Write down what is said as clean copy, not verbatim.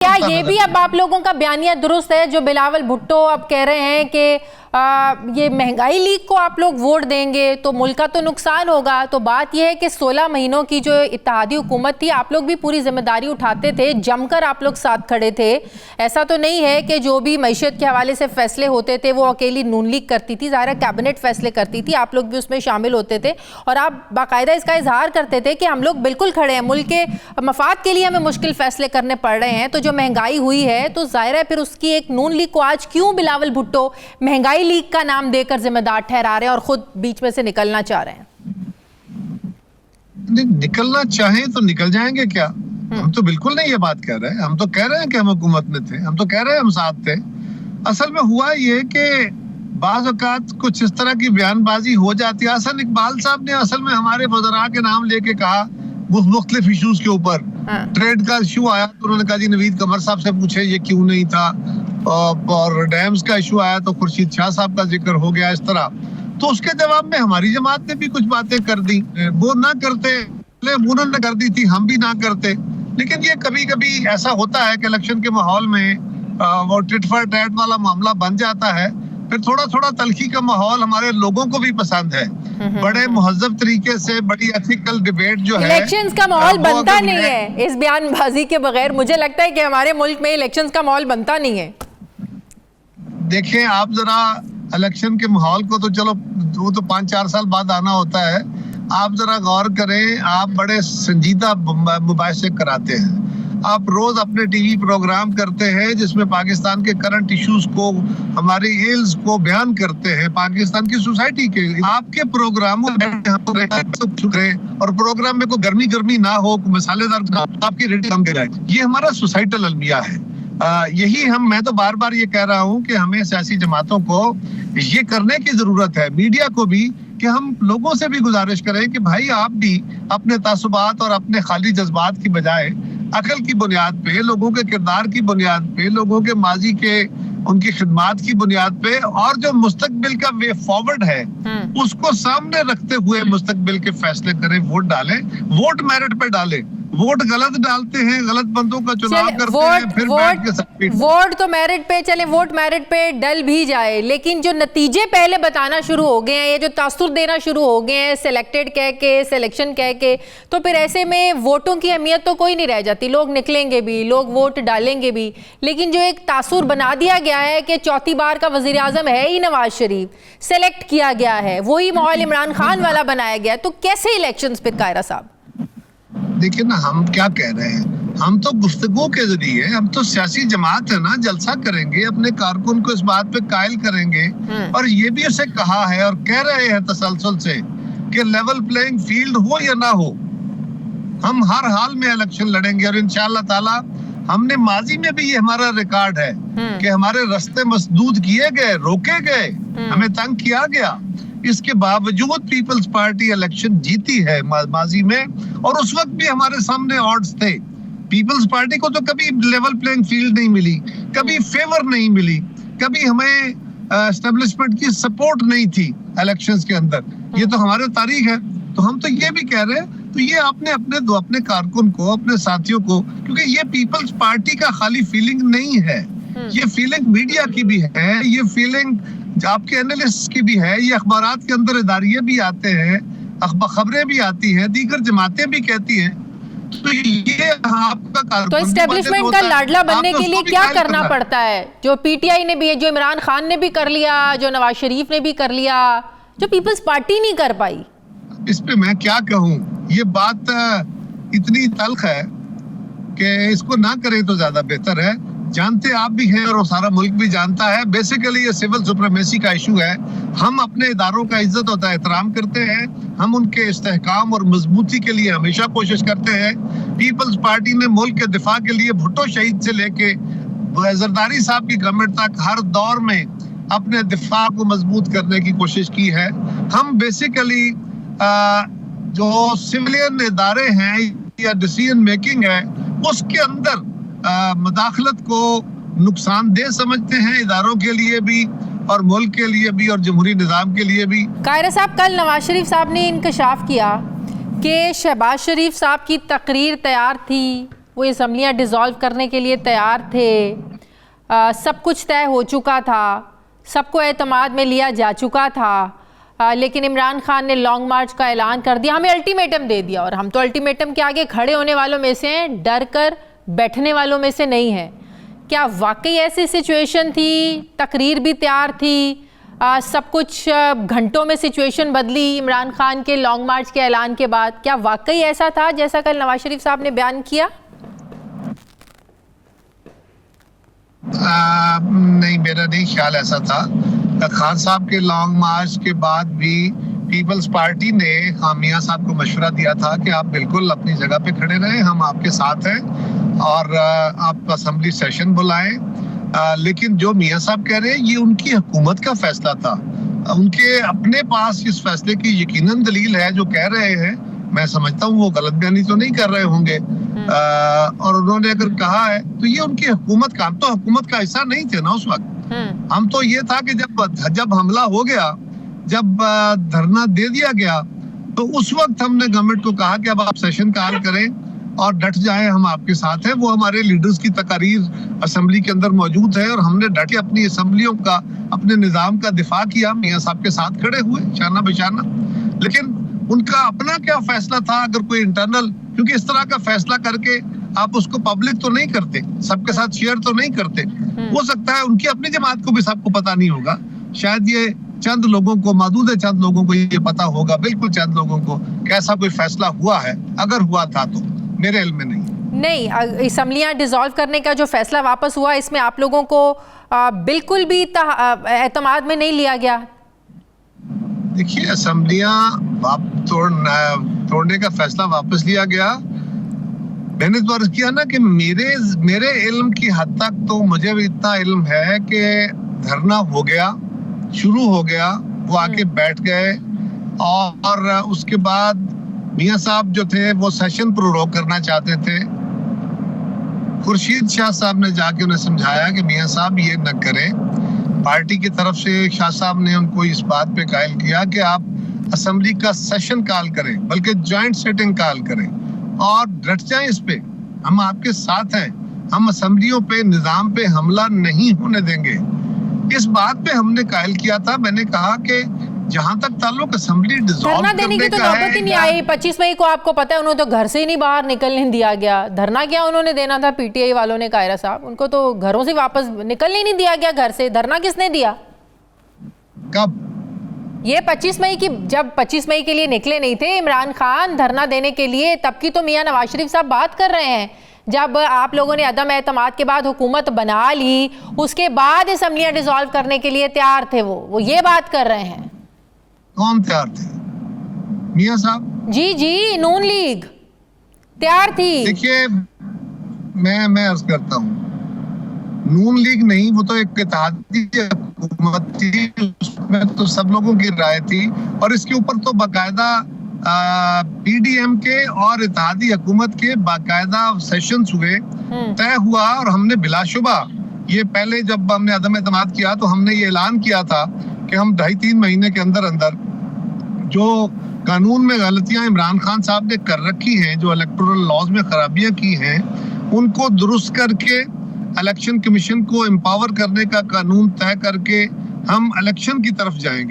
क्या ये भी अब आप लोगों का बयानिया दुरुस्त है जो बिलावल भुट्टो अब कह रहे हैं कि ये महंगाई लीग को आप लोग वोट देंगे तो मुल्क का तो नुकसान होगा? तो बात यह है कि 16 महीनों की जो इत्तेहादी हुकूमत थी आप लोग भी पूरी जिम्मेदारी उठाते थे, जमकर आप लोग साथ खड़े थे। ऐसा तो नहीं है कि जो भी मईशत के हवाले से फैसले होते थे वो अकेली नून लीग करती थी, ज़ाहिर कैबिनेट फैसले करती थी, आप लोग भी उसमें शामिल होते थे और आप बाकायदा इसका इजहार करते थे कि हम लोग बिल्कुल खड़े हैं, मुल्क के मफाद के लिए हमें मुश्किल फैसले करने पड़ रहे हैं। तो जो महंगाई हुई है तो ज़ाहिर है फिर उसकी एक नून लीग को आज क्यों बिलावल भुट्टो महंगाई लीग का नाम देकर जिम्मेदार ठहरा रहे हैं और खुद बीच में से निकलना चाह रहे हैं? निकलना चाहे तो निकल जाएंगे क्या? हम तो बिल्कुल नहीं ये बात कह रहे हैं। हम तो कह रहे हैं कि हम हुकूमत में थे, हम तो कह रहे हैं हम साथ थे। असल में हुआ ये कि बाज़ औक़ात कुछ इस तरह की बयानबाजी हो जाती है। हसन इकबाल साहब ने असल में हमारे वज़रा के नाम लेके कहा मुख्तलिफ इशूज के ऊपर। ट्रेड का इशू आया तो उन्होंने कहा जी नवीद कमर साहब से पूछे ये क्यों नहीं था, और डैम्स का इशू आया तो खुर्शीद शाह साहब का जिक्र हो गया। इस तरह तो उसके जवाब में हमारी जमात ने भी कुछ बातें कर दी, वो ना करते, उन्होंने कर दी थी, हम भी ना करते। लेकिन ये कभी कभी ऐसा होता है कि इलेक्शन के माहौल में वो टिट फॉर टैट वाला मामला बन जाता है। फिर थोड़ा थोड़ा तलखी का माहौल हमारे लोगों को भी पसंद है। बड़े मुहज्जब तरीके से बड़ी एथिकल डिबेट जो है, इलेक्शंस का माहौल बनता नहीं है इस बयानबाजी के बगैर। मुझे लगता है कि हमारे मुल्क में इलेक्शंस का माहौल बनता नहीं है। देखें आप जरा इलेक्शन के माहौल को तो चलो वो तो 5-4 साल बाद आना होता है। आप जरा गौर करें, आप बड़े संजीदा मुबाहिसे कराते हैं, आप रोज अपने टीवी प्रोग्राम करते हैं जिसमें पाकिस्तान के करंट इश्यूज को, हमारी एल्स को बयान करते हैं, पाकिस्तान की सोसाइटी के। आपके प्रोग्रामों में और प्रोग्राम में कोई गर्मी ना हो, मसालेदार, आपकी रेटिंग कम जाए। ये हमारा सोसाइटल अलमिया है। यही मैं तो बार बार ये कह रहा हूँ कि हमें सियासी जमातों को ये करने की जरूरत है, मीडिया को भी, कि हम लोगों से भी गुजारिश करें कि भाई आप भी अपने तासुबात और अपने खाली जज्बात की बजाय अकल की बुनियाद पे, लोगों के किरदार की बुनियाद पे, लोगों के माजी के उनकी खिदमात की बुनियाद पे और जो मुस्तकबिल का वे फॉरवर्ड है उसको सामने रखते हुए मुस्तकबिल के फैसले करें, वोट डालें, वोट मेरिट पे डालें। वोट गलत डालते हैं, गलत बंदों का चुनाव करते हैं, फिर वोट तो मेरिट पे चले, वोट मेरिट पे डल भी जाए, लेकिन जो नतीजे पहले बताना शुरू हो गए हैं, ये जो तासुर देना शुरू हो गए हैं सिलेक्टेड कह के, सिलेक्शन कह के, तो फिर ऐसे में वोटों की अहमियत तो कोई नहीं रह जाती। लोग निकलेंगे भी, लोग वोट डालेंगे भी, लेकिन जो एक तासुर बना दिया गया है कि चौथी बार का वजीर आजम है ही नवाज शरीफ, सेलेक्ट किया गया है, वही माहौल इमरान खान वाला बनाया गया है, तो कैसे इलेक्शंस पे कायरा साहब? देखिए ना, हम क्या कह रहे हैं, हम तो गुफ्तगू के जरिए, हम तो सियासी जमात है ना, जलसा करेंगे, अपने कारकुन को इस बात पे कायल करेंगे और ये भी उसे कहा है और कह रहे हैं तसलसल से कि लेवल प्लेइंग फील्ड हो या ना हो, हम हर हाल में इलेक्शन लड़ेंगे। और इंशाअल्लाह ताला हमने माजी में भी ये हमारा रिकॉर्ड है कि हमारे रास्ते मसदूद किए गए, रोके गए, हमें तंग किया गया, इसके बावजूद पीपल्स पार्टी इलेक्शन जीती है माजी में। और उस वक्त भी हमारे सामने ऑड्स थे। पीपल्स पार्टी को तो कभी लेवल प्लेइंग फील्ड नहीं मिली, कभी फेवर नहीं मिली, कभी हमें एस्टेब्लिशमेंट की सपोर्ट नहीं थी इलेक्शंस के अंदर। ये तो हमारे तारीख है। तो हम तो ये भी कह रहे हैं, तो ये आपने अपने कारकुन को, अपने साथियों को, क्योंकि ये पीपल्स पार्टी का खाली फीलिंग नहीं है, ये फीलिंग मीडिया की भी है, ये फीलिंग आपके एनालिस्ट की भी है, ये अखबारात के अंदर इदारिये भी आते हैं, खबरें भी आती हैं, दीगर जमातें भी कहती हैं। तो ये आपका तो एस्टेब्लिशमेंट का लाडला बनने के लिए क्या करना पड़ता है? जो पीटीआई ने भी, जो इमरान खान ने भी कर लिया, जो नवाज शरीफ ने भी कर लिया, जो पीपल्स पार्टी नहीं कर पाई। इस पे मैं क्या कहूँ, ये बात इतनी तल्ख है कि इसको ना करें तो ज्यादा बेहतर है। जानते आप भी हैं और सारा मुल्क भी जानता है, बेसिकली ये सिविल सुप्रीमेसी का इशू है। हम अपने इदारों का इज्जत और एहतराम करते हैं, हम उनके इस्तेहकाम और मजबूती के लिए हमेशा कोशिश करते हैं। पीपल्स पार्टी ने मुल्क के दिफा के लिए भुट्टो शहीद से लेके जरदारी साहब की गवर्नमेंट तक हर दौर में अपने दिफा को मजबूत करने की कोशिश की है। हम बेसिकली जो सिविलियन इदारे हैं या डिसीजन मेकिंग है उसके अंदर मदाखलत को नुकसानदेह समझते हैं, इदारों के लिए भी और मुल्क के लिए भी और जमहूरी निज़ाम के लिए भी। कायरा साहब, कल नवाज शरीफ साहब ने इंकशाफ किया कि शहबाज शरीफ साहब की तकरीर तैयार थी, وہ اسمبلیاں ڈیزالو کرنے کے لیے تیار تھے, سب کچھ طے ہو چکا تھا, سب کو اعتماد میں لیا جا چکا تھا, لیکن عمران خان نے لانگ مارچ کا اعلان کر دیا, ہمیں الٹیمیٹم دے دیا, اور ہم تو الٹیمیٹم کے آگے کھڑے ہونے والوں میں سے ہیں, ڈر کر بیٹھنے والوں میں سے نہیں ہیں. کیا واقعی ایسی سچویشن تھی؟ تقریر بھی تیار تھی, سب کچھ گھنٹوں میں سچویشن بدلی عمران خان کے لانگ مارچ کے اعلان کے بعد. کیا واقعی ایسا تھا جیسا کل نواز شریف صاحب نے بیان کیا؟ نہیں, میرا نہیں خیال ایسا تھا. خان صاحب کے لانگ مارچ کے بعد بھی پیپلز پارٹی نے میاں صاحب کو مشورہ دیا تھا کہ آپ بالکل اپنی جگہ پہ کھڑے رہیں, ہم آپ کے ساتھ ہیں, اور آپ اسمبلی سیشن بلائیں. لیکن جو میاں صاحب کہہ رہے ہیں یہ ان کی حکومت کا فیصلہ تھا, ان کے اپنے پاس اس فیصلے کی یقیناً دلیل ہے. جو کہہ رہے ہیں میں سمجھتا ہوں وہ غلط بیانی تو نہیں کر رہے ہوں گے, اور انہوں نے اگر کہا ہے تو یہ ان کی حکومت کا, ہم تو حکومت کا حصہ نہیں تھے نا اس وقت. ہم تو یہ تھا کہ جب حملہ ہو گیا, جب دھرنا دے دیا گیا, تو اس وقت ہم نے گورنمنٹ کو کہا کہ اب آپ سیشن کال کریں اور ڈٹ جائیں, ہم آپ کے ساتھ ہیں. وہ ہمارے لیڈرز کی تقاریر اسمبلی کے اندر موجود ہے, اور ہم نے ڈٹ کے اپنی اسمبلیوں کا, اپنے نظام کا دفاع کیا, میاں صاحب کے ساتھ کھڑے ہوئے شانہ بشانہ. لیکن ان کا اپنا کیا فیصلہ تھا, اگر کوئی انٹرنل, کیونکہ اس طرح کا فیصلہ کر کے آپ اس کو پبلک تو نہیں کرتے, سب کے ساتھ شیئر تو نہیں کرتے. ہو سکتا ہے ان کی اپنی جماعت کو بھی سب کو پتا نہیں ہوگا, شاید یہ چند لوگوں کو, محدود چند لوگوں کو یہ پتا ہوگا, بالکل چند لوگوں کو, کہ ایسا کوئی فیصلہ ہوا ہے. اگر ہوا تھا تو میرے علم میں نہیں. اسمبلیاں ڈیزالو کرنے کا جو فیصلہ واپس ہوا, اس میں آپ لوگوں کو بالکل بھی اعتماد میں نہیں لیا گیا. دیکھیے, اسمبلیاں توڑنے کا فیصلہ واپس لیا گیا. میں نے تو عرض کیا نا کہ میرے علم کی حد تک تو مجھے بھی اتنا علم ہے کہ دھرنا ہو گیا, شروع ہو گیا, وہ آ کے بیٹھ گئے, اور اس کے بعد میاں صاحب جو تھے وہ سیشن پروروگ کرنا چاہتے تھے. خورشید شاہ صاحب نے جا کے انہیں سمجھایا کہ میاں صاحب یہ نہ کریں. پارٹی کی طرف سے شاہ صاحب نے ان کو اس بات پہ قائل کیا کہ آپ اسمبلی کا سیشن کال کریں, بلکہ جوائنٹ سیٹنگ کال کریں, اور ڈٹ جائیں اس پہ. ہم آپ کے ساتھ ہیں, ہم اسمبلیوں پہ, نظام پہ حملہ نہیں ہونے دیں گے. اس بات پہ ہم نے قائل کیا تھا. میں نے کہا کہ جہاں تک تعلق اسمبلی ڈیزالو کرنے کی تو نوبت ہی نہیں آئی. 25 مئی کو آپ کو پتا ہے انہوں نے تو گھر سے ہی نہیں باہر نکلنے دیا گیا. دھرنا کیا انہوں نے دینا تھا, پی ٹی آئی والوں نے, قاہرہ صاحب, ان کو تو گھروں سے واپس نکلنے نہیں دیا گیا گھر سے. دھرنا کس نے دیا؟ کب؟ یہ 25 مئی کی, جب 25 مئی کے لیے نکلے نہیں تھے عمران خان دھرنا دینے کے لیے, تب کی تو میاں نواز شریف صاحب بات کر رہے ہیں. جب آپ لوگوں نے عدم اعتماد کے بعد حکومت بنا لی, اس کے بعد اسمبلیاں ڈیزالو کرنے کے لیے تیار تھے, وہ یہ بات کر رہے ہیں. کون تیار تھے؟ میاں صاحب؟ جی, نون لیگ تیار تھی. دیکھیے, میں عرض کرتا ہوں, نون لیگ نہیں, وہ تو ایک اتحادی حکومت تھی, اس میں تو سب لوگوں کی رائے تھی, اور اس کے اوپر تو باقاعدہ پی ڈی ایم کے اور اتحادی حکومت کے باقاعدہ سیشنز ہوئے, طے ہوا, اور ہم نے بلا شبہ یہ پہلے جب ہم نے عدم اعتماد کیا تو ہم نے یہ اعلان کیا تھا کہ ہم 2.5-3 مہینے کے اندر جو قانون میں غلطیاں عمران خان صاحب نے کر رکھی ہیں, جو الیکٹورل لاز میں خرابیاں کی ہیں, ان کو درست کر کے الیکشن کمیشن کو امپاور کرنے کا قانون طے کر کے ہم الیکشن کی طرف جائیں گے.